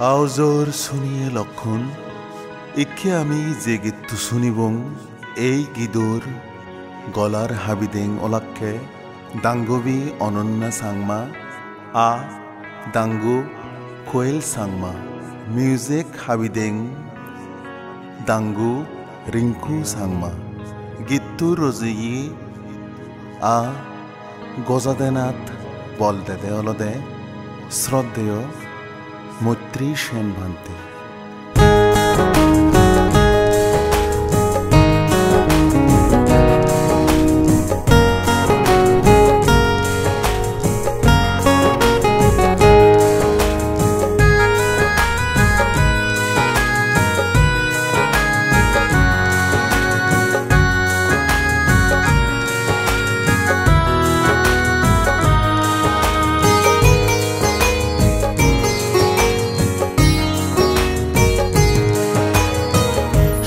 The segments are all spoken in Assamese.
আওজোর শুনিয়ে লক্ষণ ইকে আমি যে গীতটো শুনিবং এই গীতর গলার হাবিদেং ওলাক্কে দাঙ্গবি অনন্যা সাংমা আ দাঙ্গু কোয়েল সাংমা মিউজিক হাবিদেং দাঙ্গু রিঙ্কু সাংমা গীতটো রজয়ি আ গজাদেনাথ বলদেদে অলদে শ্রদ্ধেয় মৈত্রী সেন ভান্তি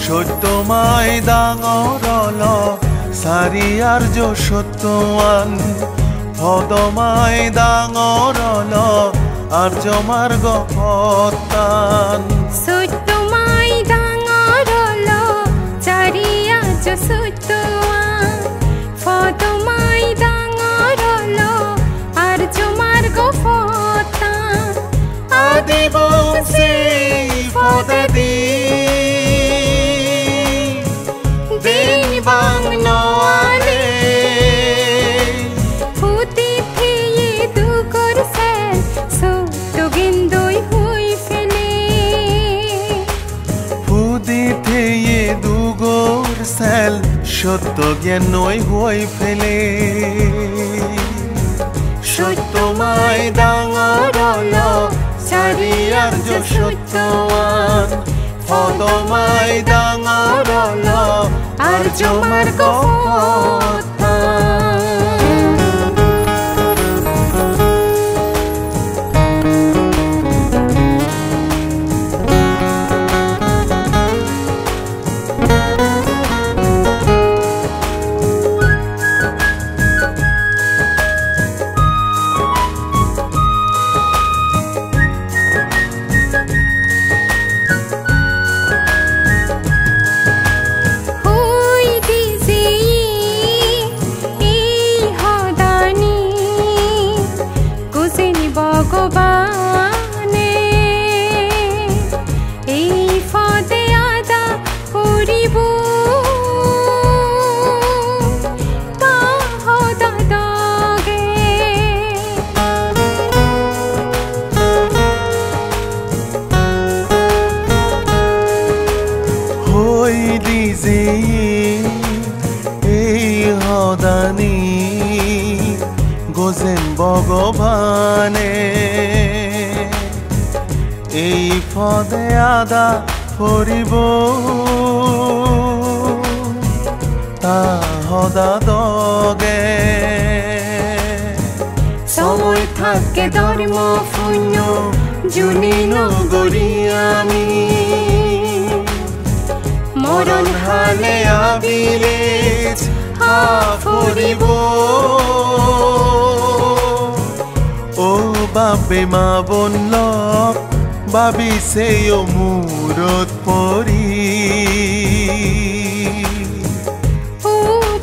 সত্যমাই ডাঙরল সারি আর্য সত্যৱান ভদমাই ডাঙৰল আৰ্য মাৰ্গ পতান সত্যমাই ডাঙৰল চাৰি আৰ্য সত্যৱান ভদমাই ডাঙরল আর্য মার্গ পতান আদিবংশী পদদি সত্য জ্ঞান নয় হই ফেলে সত্যমাই ডাঙরল চারি আর্য সত্যৱান ভদমাই ডাঙরল আর্য মার্গ ভগবানে এই ফদে আদা করিব তাহদা দগে হইলি যে এই হদানি গোজেন ভগবানে এই পদে আদা করিব তাহদা দগে সময় থাকে ধর্ম পুণ্য জুনি নগরী আমি মরণ হালে আবিলে ফুরিব ও বাপে মা বনল ভাবিছে ও মূৰত পৰি ও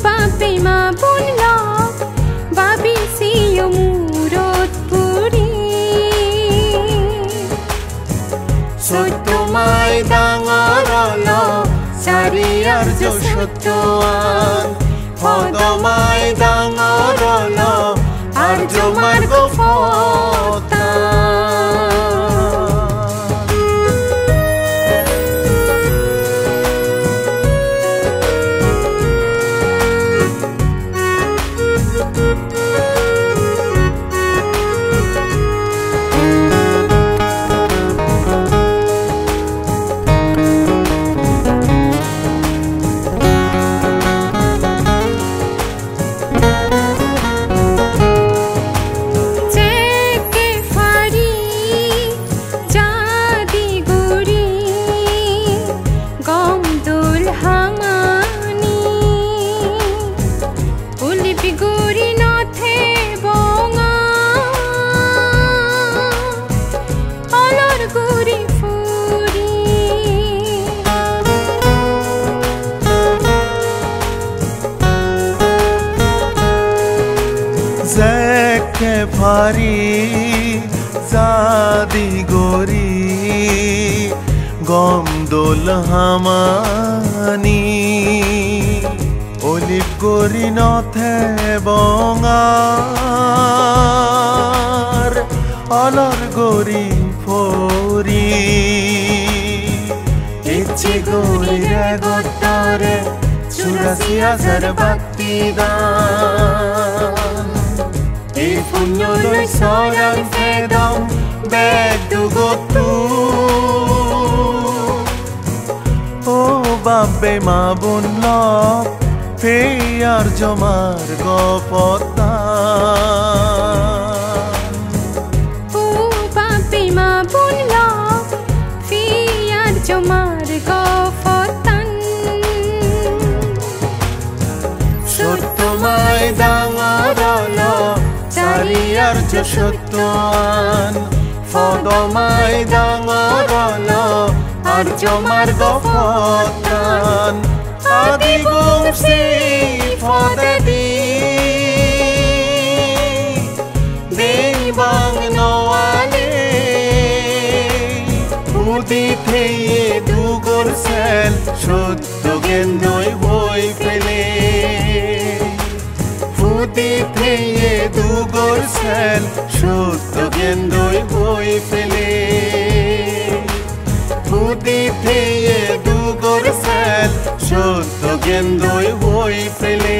বাপে মা বনল ভাবিছে ও মূৰত পৰি সত্যমাই ডাঙৰল চাৰি আৰ্য সত্যৱান ভদমাই ডাঙরল আর্য মার্গ পতান Sekke phari zadi gori gomdol hamani olive gori nothe bongar alor gori phori ichi gori re gotore 84,000 bhakti dan ei punyoloi soran fedam bedu gotu o babbe ma bunlok feyar jomar gopota o babbe ma bunlok feyar jomar gopotan সত্যমাই ডাঙৰ চাৰিয়াৰ সত্যৱান ফদমাই ডাঙৰ আৰ্য মাৰ্গ পতান আদি বংশী ফদেদি দেবাং নৱালে উদিথেয়ে দুগৰ চেল সত্য জ্ঞানই হৈ পেলে উদিথেয়ে দুগৰ চেল সত্য জ্ঞানই হৈ পেলে উদিথেয়ে দুগৰ চেল সত্য জ্ঞানই হৈ পেলে